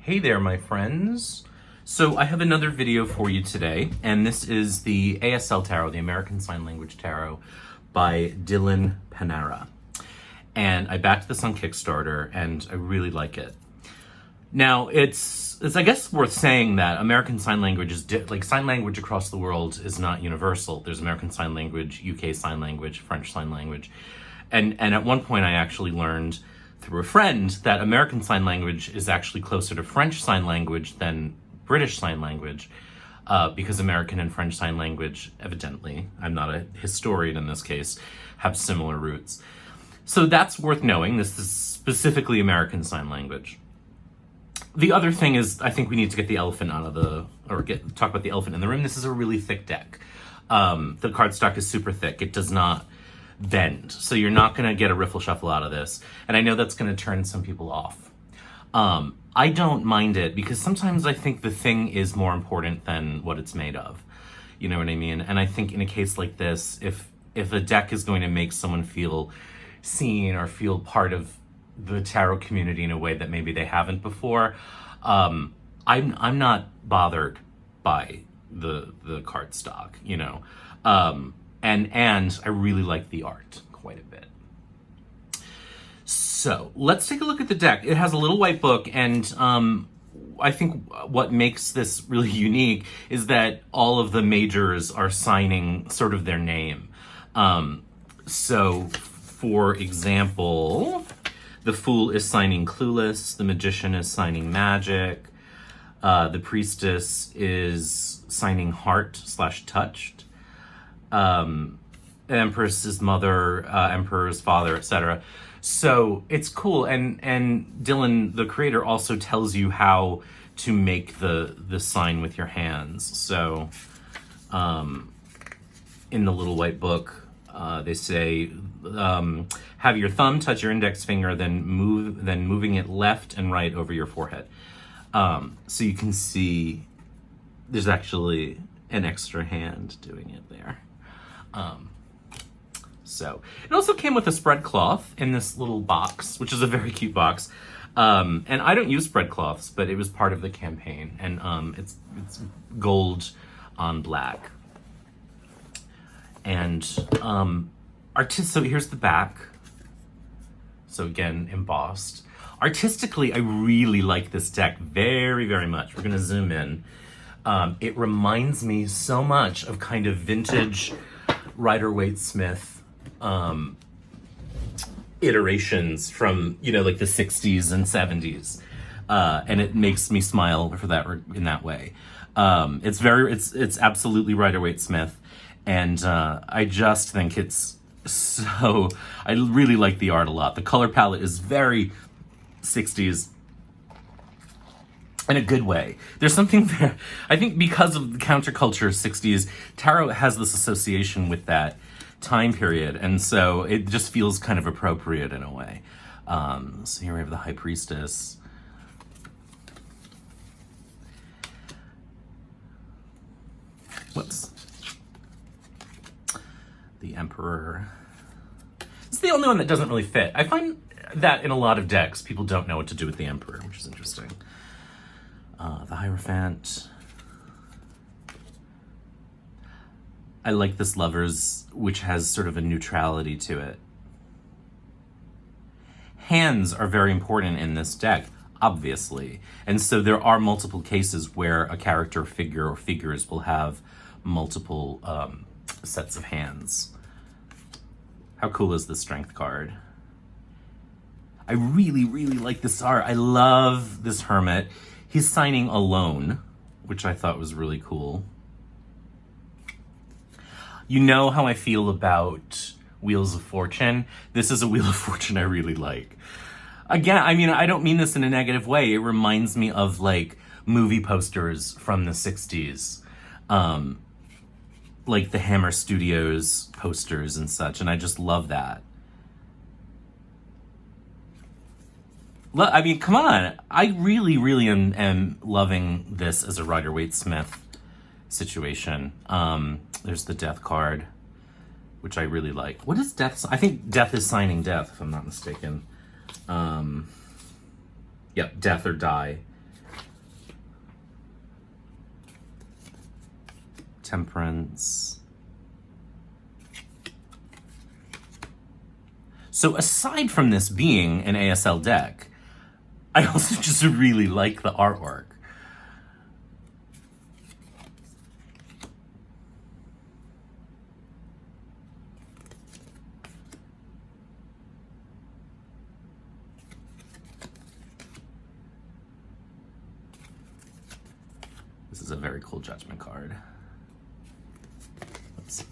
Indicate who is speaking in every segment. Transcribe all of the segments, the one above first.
Speaker 1: Hey there, my friends. So I have another video for you today, and this is the ASL Tarot, the American Sign Language Tarot by Dylan Panara. And I backed this on Kickstarter, and I really like it. Now, it's I guess worth saying that American Sign Language is, like sign language across the world is not universal. There's American Sign Language, UK Sign Language, French Sign Language. And at one point I actually learned through a friend that American Sign Language is actually closer to French Sign Language than British Sign Language, because American and French Sign Language, evidently, I'm not a historian in this case, have similar roots. So that's worth knowing. This is specifically American Sign Language. The other thing is, I think we need to get the elephant out of talk about the elephant in the room. This is a really thick deck. The cardstock is super thick. It does not bend. So you're not going to get a riffle shuffle out of this. And I know that's going to turn some people off. I don't mind it because sometimes I think the thing is more important than what it's made of. You know what I mean? And I think in a case like this, if a deck is going to make someone feel seen or feel part of the tarot community in a way that maybe they haven't before, I'm not bothered by the cardstock, you know. And I really like the art quite a bit. So let's take a look at the deck. It has a little white book, and I think what makes this really unique is that all of the majors are signing sort of their name. So for example, the Fool is signing Clueless, the Magician is signing Magic, the Priestess is signing Heart/Touched, Empress's mother, Emperor's father, etc. So it's cool, and Dylan, the creator, also tells you how to make the sign with your hands. So in the little white book, they say, have your thumb touch your index finger, then moving it left and right over your forehead. So you can see there's actually an extra hand doing it there. So it also came with a spread cloth in this little box, which is a very cute box. And I don't use spread cloths, but it was part of the campaign, and it's gold on black. And so here's the back. So again, embossed. Artistically, I really like this deck very, very much. We're gonna zoom in. It reminds me so much of kind of vintage Rider-Waite-smith iterations from, you know, like the 60s and 70s. And it makes me smile for that in that way. It's absolutely Rider-Waite-smith. And I just think it's so, I really like the art a lot. The color palette is very 60s in a good way. There's something there, I think because of the counterculture 60s, tarot has this association with that time period. And so it just feels kind of appropriate in a way. So here we have the High Priestess. Whoops. The Emperor. It's the only one that doesn't really fit. I find that in a lot of decks, people don't know what to do with the Emperor, which is interesting. The Hierophant. I like this Lovers, which has sort of a neutrality to it. Hands are very important in this deck, obviously. And so there are multiple cases where a character, figure, or figures will have multiple sets of hands. How cool is the Strength card? I really, really like this art. I love this Hermit. He's signing alone, which I thought was really cool. You know how I feel about Wheels of Fortune. This is a Wheel of Fortune I really like. Again, I mean, I don't mean this in a negative way. It reminds me of like movie posters from the 60s. Like the Hammer Studios posters and such, and I just love that. I mean, come on. I really, really am loving this as a Rider-Waite-smith situation. There's the Death card, which I really like. What is Death? I think Death is signing Death, if I'm not mistaken. Yep, Death or Die. Temperance. So aside from this being an ASL deck, I also just really like the artwork. This is a very cool judgment card. Oops.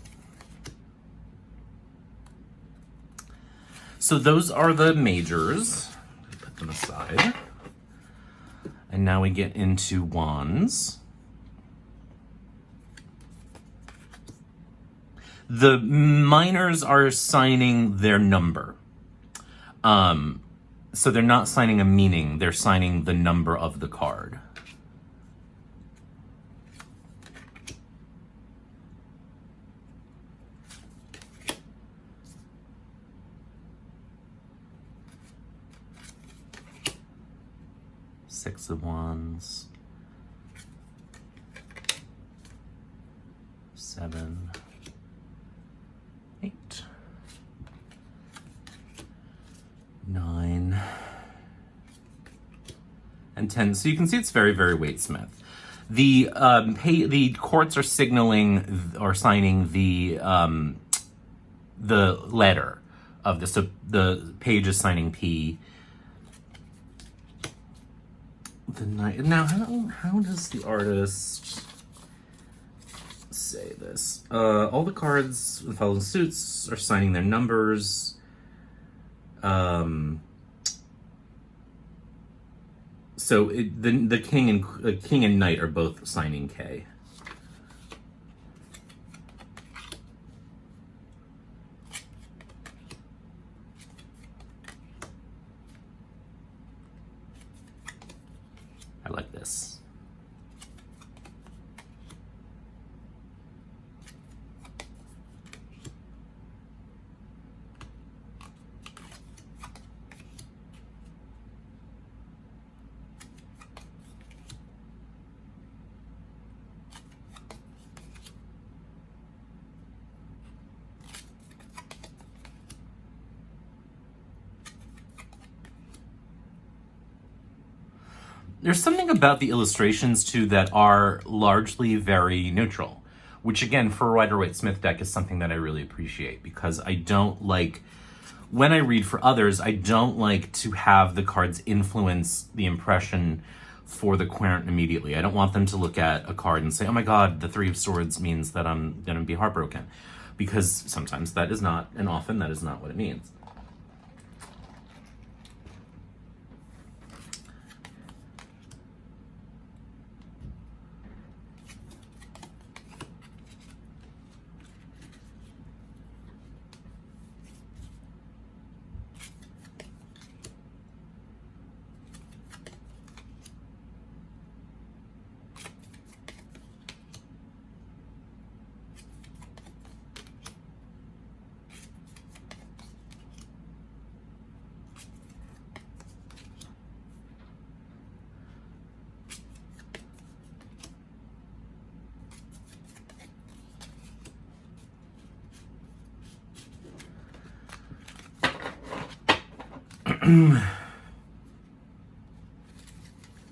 Speaker 1: So those are the majors. Put them aside. And now we get into wands. The minors are signing their number. So they're not signing a meaning, they're signing the number of the card. Six of Wands, 7, 8, 9, and 10. So you can see it's very, very Waite-smith. The courts are signaling or signing the letter of the, so the page is signing P. The knight. Now, how does the artist say this? All the cards with following suits are signing their numbers. So the king and knight are both signing K. I like this. There's something about the illustrations, too, that are largely very neutral, which, again, for a Rider-Waite-Smith deck is something that I really appreciate, because I don't like, when I read for others, I don't like to have the cards influence the impression for the querent immediately. I don't want them to look at a card and say, oh my god, the Three of Swords means that I'm going to be heartbroken, because sometimes that is not, and often that is not what it means.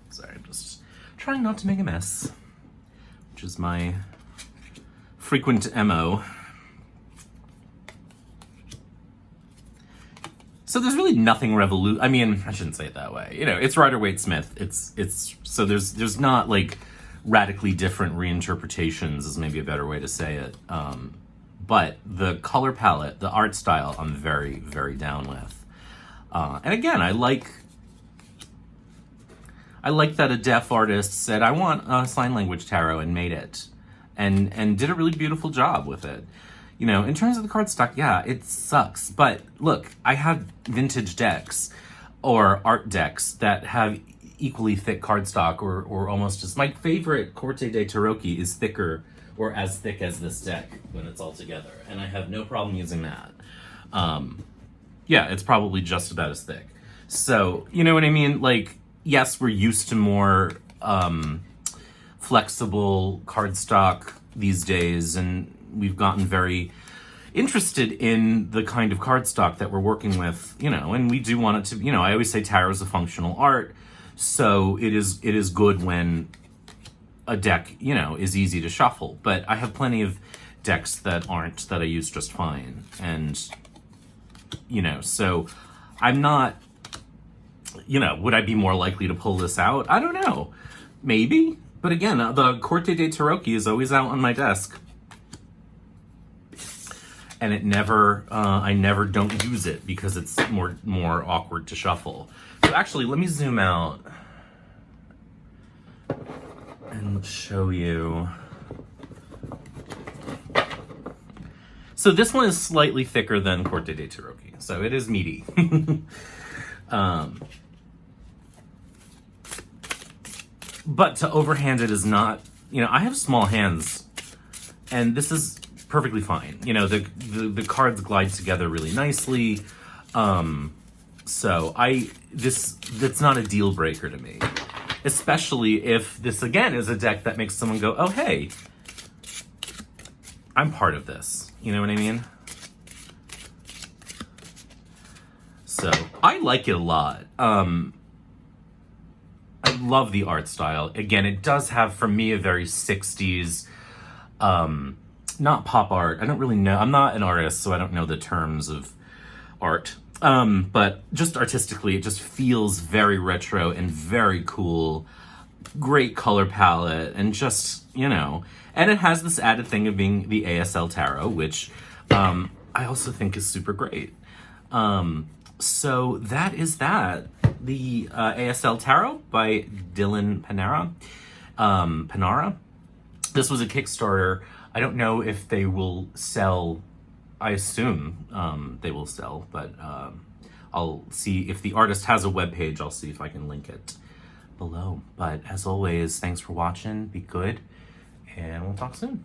Speaker 1: Sorry, I'm just trying not to make a mess, which is my frequent MO. So there's really nothing I mean, I shouldn't say it that way. You know, it's Rider-Waite-Smith. It's so there's not like radically different reinterpretations is maybe a better way to say it. But the color palette, the art style, I'm very, very down with. And again, I like that a deaf artist said, I want a sign language tarot, and made it. And did a really beautiful job with it. You know, in terms of the cardstock, yeah, it sucks. But look, I have vintage decks or art decks that have equally thick cardstock or almost as... My favorite Corte de Tarocchi is thicker or as thick as this deck when it's all together. And I have no problem using that. Yeah, it's probably just about as thick. So, you know what I mean? Like, yes, we're used to more flexible cardstock these days, and we've gotten very interested in the kind of cardstock that we're working with, and we do want it to, I always say tarot is a functional art, so it is good when a deck, is easy to shuffle. But I have plenty of decks that aren't, that I use just fine. And, so I'm not, would I be more likely to pull this out? I don't know. Maybe. But again, the Corte dei Tarocchi is always out on my desk. And it never, I never don't use it because it's more awkward to shuffle. So actually, let me zoom out and show you. So this one is slightly thicker than Corte dei Tarocchi, so it is meaty. But to overhand it is not, I have small hands, and this is perfectly fine. The cards glide together really nicely. So that's not a deal breaker to me. Especially if this, again, is a deck that makes someone go, oh, hey, I'm part of this. You know what I mean? So, I like it a lot. I love the art style. Again, it does have, for me, a very 60s, not pop art. I don't really know. I'm not an artist, so I don't know the terms of art. But just artistically, it just feels very retro and very cool. Great color palette, and just, and it has this added thing of being the ASL Tarot, which I also think is super great. So that is that. The ASL Tarot by Dylan Panara. This was a Kickstarter. I don't know if they will sell. I assume they will sell, but I'll see if the artist has a webpage. I'll see if I can link it below. But as always, thanks for watching. Be good, and we'll talk soon.